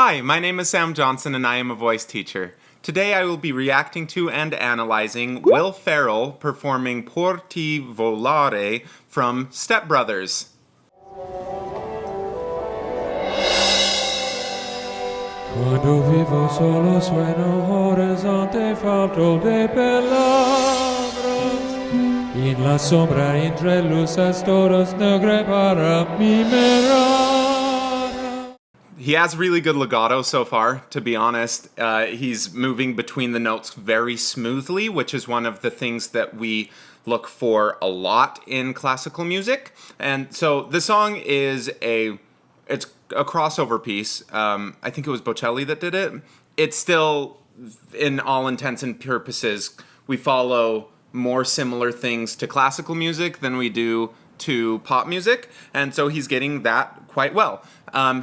Hi, my name is Sam Johnson and I am a voice teacher. Today I will be reacting to and analyzing Will Ferrell performing Por ti volare from Step Brothers. Quando vivo solo sueno horizonte falto de palabras en la sombra entre luces todas negre para mi mirada. He has really good legato so far, to be honest. He's moving between the notes very smoothly, which is one of the things that we look for a lot in classical music. And so the song is it's a crossover piece. I think it was Bocelli that did it. It's still, in all intents and purposes, we follow more similar things to classical music than we do to pop music, and so he's getting that quite well.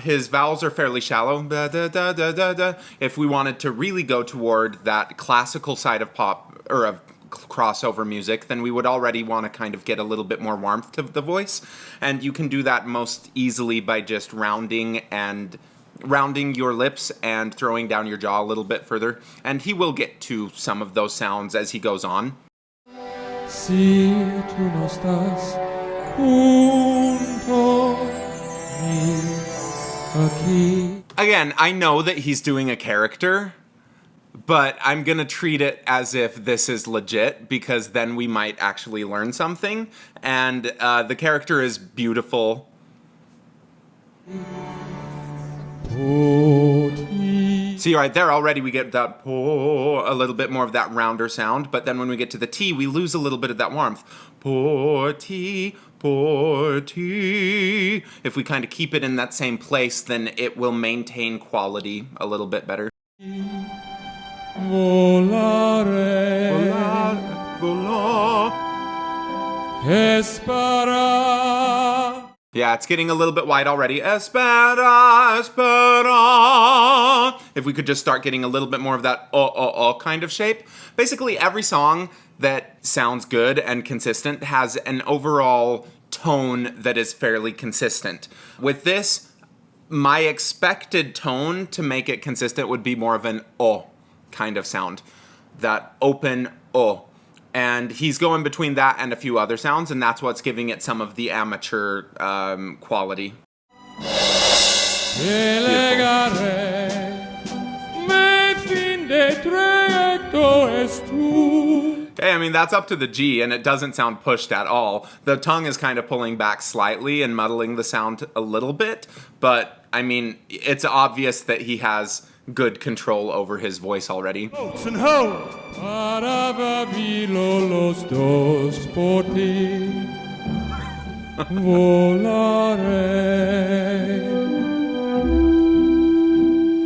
His vowels are fairly shallow. Da, da, da, da, da, da. If we wanted to really go toward that classical side of pop or of crossover music, then we would already want to kind of get a little bit more warmth to the voice, and you can do that most easily by just rounding your lips and throwing down your jaw a little bit further, and he will get to some of those sounds as he goes on. Si tú no estás junto mí aquí. Again, I know that he's doing a character, but I'm gonna treat it as if this is legit, because then we might actually learn something. And the character is beautiful. See, right there already we get that po, a little bit more of that rounder sound, but then when we get to the T, we lose a little bit of that warmth. Po ti, po ti. If we kind of keep it in that same place, then it will maintain quality a little bit better. Volare, Volare, volare. Espera. Yeah, it's getting a little bit wide already. Espera, espera. If we could just start getting a little bit more of that kind of shape. Basically, every song that sounds good and consistent has an overall tone that is fairly consistent. With this, my expected tone to make it consistent would be more of an kind of sound. That open And he's going between that and a few other sounds, and that's what's giving it some of the amateur quality. Okay, I mean, that's up to the G, and it doesn't sound pushed at all. The tongue is kind of pulling back slightly and muddling the sound a little bit, but, I mean, it's obvious that he has good control over his voice already. Boats and hold. Los dos por ti. Volare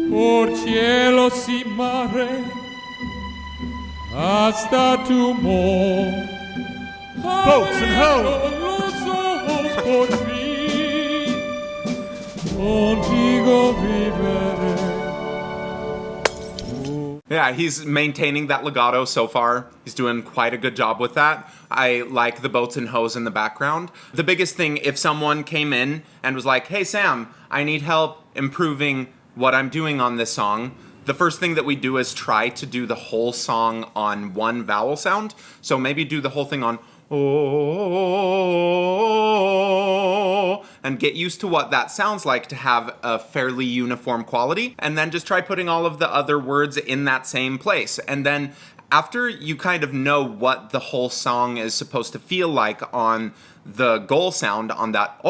por cielos y mare hasta tu amor. Boats and hold. Los ojos por ti. Contigo viviré. Yeah, he's maintaining that legato so far. He's doing quite a good job with that. I like the boats and hoes in the background. The biggest thing, if someone came in and was like, hey Sam, I need help improving what I'm doing on this song, the first thing that we do is try to do the whole song on one vowel sound. So maybe do the whole thing on and get used to what that sounds like to have a fairly uniform quality, and then just try putting all of the other words in that same place. And then after you kind of know what the whole song is supposed to feel like on the goal sound on that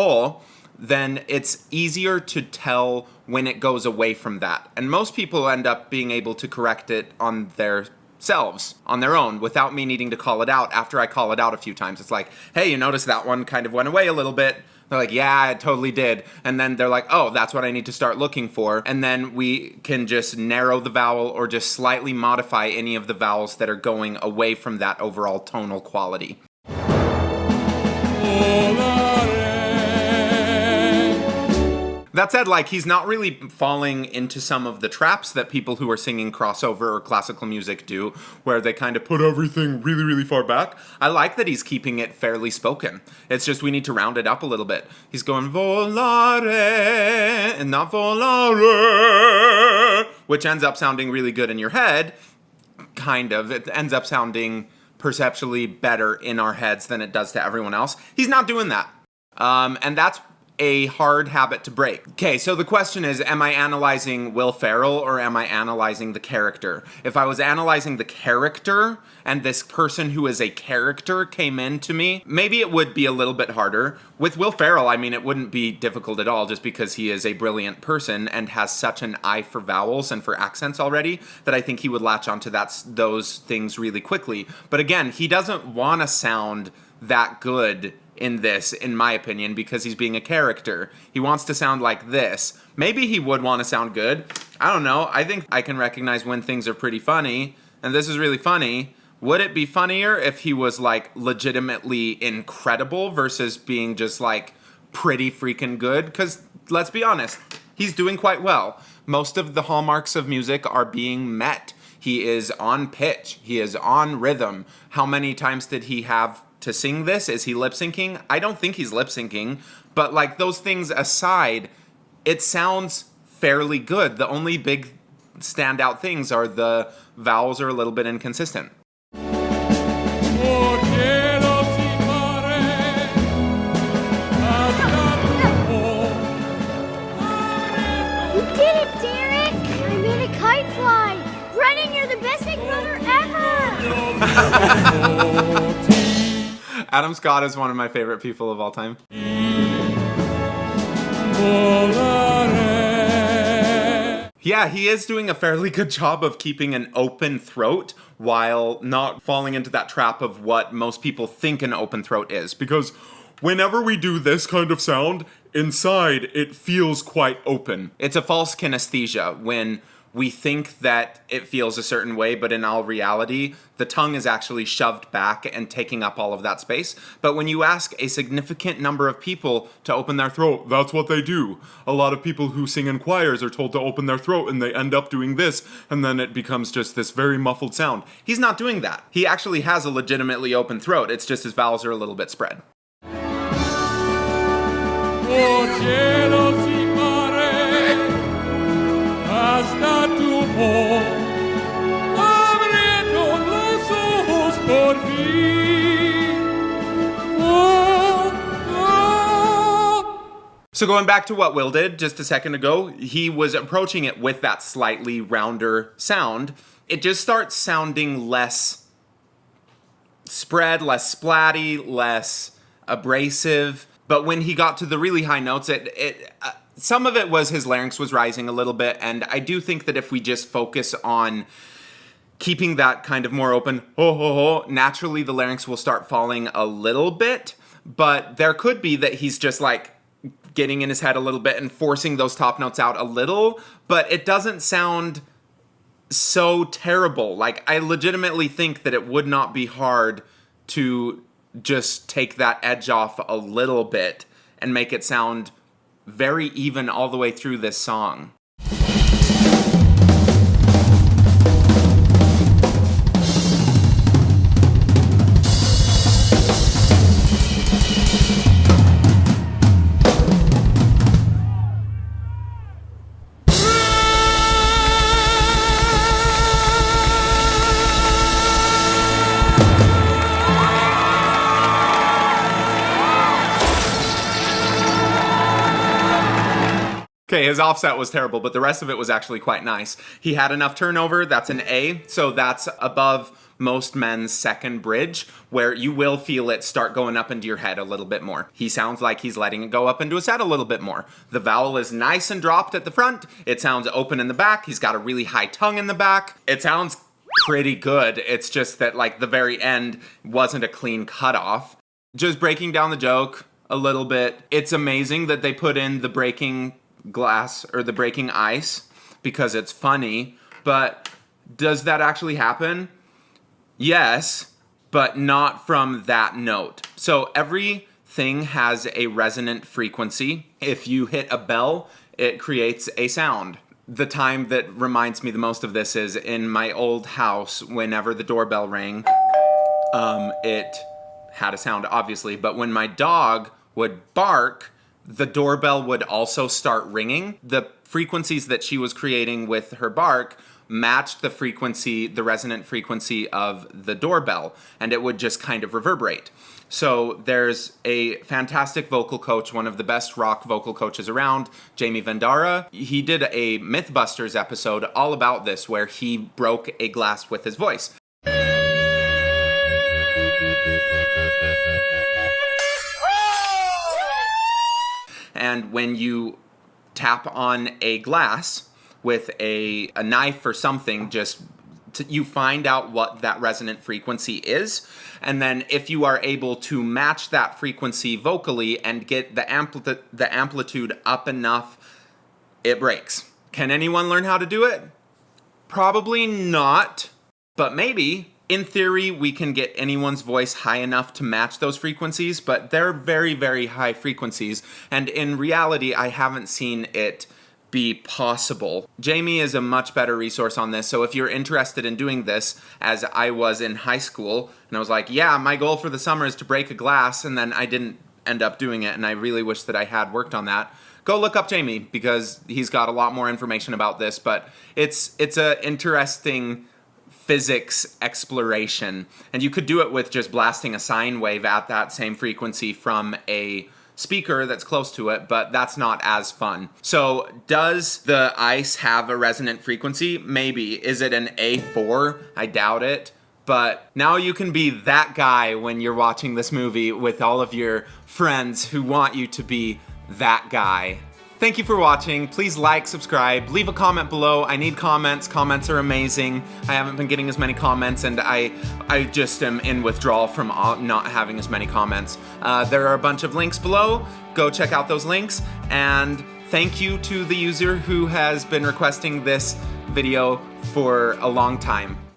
then it's easier to tell when it goes away from that. And most people end up being able to correct it on their selves on their own without me needing to call it out. After I call it out a few times, it's like, hey, you notice that one kind of went away a little bit? They're like, yeah, it totally did. And then they're like, oh, that's what I need to start looking for. And then we can just narrow the vowel or just slightly modify any of the vowels that are going away from that overall tonal quality. That said, like, he's not really falling into some of the traps that people who are singing crossover or classical music do, where they kind of put everything really, really far back. I like that he's keeping it fairly spoken. It's just we need to round it up a little bit. He's going volare and not volare. which ends up sounding really good in your head, kind of. It ends up sounding perceptually better in our heads than it does to everyone else. He's not doing that. And that's a hard habit to break. Okay, so the question is, am I analyzing Will Ferrell or am I analyzing the character? If I was analyzing the character and this person who is a character came into me, maybe it would be a little bit harder. With Will Ferrell, I mean, it wouldn't be difficult at all just because he is a brilliant person and has such an eye for vowels and for accents already that I think he would latch onto those things really quickly. But again, he doesn't want to sound that good in this, in my opinion, because he's being a character. He wants to sound like this. Maybe he would want to sound good. I don't know. I think I can recognize when things are pretty funny, and this is really funny. Would it be funnier if he was like legitimately incredible versus being just like pretty freaking good? Because let's be honest, he's doing quite well. Most of the hallmarks of music are being met. He is on pitch. He is on rhythm. How many times did he have to sing this? Is he lip syncing? I don't think he's lip syncing, but like those things aside, it sounds fairly good. The only big standout things are the vowels are a little bit inconsistent. You did it, Derek! I made a kite fly! Brennan, you're the best big brother ever! Adam Scott is one of my favorite people of all time. Volare. Yeah, he is doing a fairly good job of keeping an open throat while not falling into that trap of what most people think an open throat is. Because whenever we do this kind of sound, inside it feels quite open. It's a false kinesthesia when we think that it feels a certain way, but in all reality, the tongue is actually shoved back and taking up all of that space. But when you ask a significant number of people to open their throat, That's what they do. A lot of people who sing in choirs are told to open their throat and they end up doing this, and then it becomes just this very muffled sound. he's not doing that. He actually has a legitimately open throat. It's just his vowels are a little bit spread. Oh, cielo si mare, hasta tu voz, abriendo los ojos por fin. Oh, oh. So going back to what Will did just a second ago, he was approaching it with that slightly rounder sound. It just starts sounding less spread, less splatty, less abrasive. But when he got to the really high notes, some of it was his larynx was rising a little bit, and I do think that if we just focus on keeping that kind of more open, ho ho ho, naturally the larynx will start falling a little bit, but there could be that he's just like getting in his head a little bit and forcing those top notes out a little, but it doesn't sound so terrible. Like, I legitimately think that it would not be hard to just take that edge off a little bit and make it sound very even all the way through this song. Okay, his offset was terrible, but the rest of it was actually quite nice. He had enough turnover, that's an A, so that's above most men's second bridge, where you will feel it start going up into your head a little bit more. He sounds like he's letting it go up into his head a little bit more. The vowel is nice and dropped at the front, it sounds open in the back, he's got a really high tongue in the back. It sounds pretty good, it's just that like the very end wasn't a clean cutoff. Just breaking down the joke a little bit, it's amazing that they put in the breaking glass or the breaking ice because it's funny, but does that actually happen? Yes, but not from that note. So everything has a resonant frequency. If you hit a bell, it creates a sound. The time that reminds me the most of this is in my old house. Whenever the doorbell rang, it had a sound, obviously, but when my dog would bark, the doorbell would also start ringing. The frequencies that she was creating with her bark matched the resonant frequency of the doorbell, and it would just kind of reverberate. So there's a fantastic vocal coach, one of the best rock vocal coaches around, Jamie Vandara. He did a Mythbusters episode all about this, where he broke a glass with his voice. And when you tap on a glass with a knife or something, you find out what that resonant frequency is. And then if you are able to match that frequency vocally and get the amplitude up enough, it breaks. Can anyone learn how to do it? Probably not, but maybe. In theory, we can get anyone's voice high enough to match those frequencies, but they're very, very high frequencies. And in reality, I haven't seen it be possible. Jamie is a much better resource on this, so if you're interested in doing this, as I was in high school, and I was like, yeah, my goal for the summer is to break a glass, and then I didn't end up doing it, and I really wish that I had worked on that. Go look up Jamie, because he's got a lot more information about this, but it's a interesting physics exploration, and you could do it with just blasting a sine wave at that same frequency from a speaker that's close to it, but that's not as fun. So does the ice have a resonant frequency? Maybe. Is it an A4? I doubt it. But now you can be that guy when you're watching this movie with all of your friends who want you to be that guy. Thank you for watching. Please like, subscribe, leave a comment below. I need comments. Comments are amazing. I haven't been getting as many comments, and I just am in withdrawal from not having as many comments. There are a bunch of links below. Go check out those links. And thank you to the user who has been requesting this video for a long time.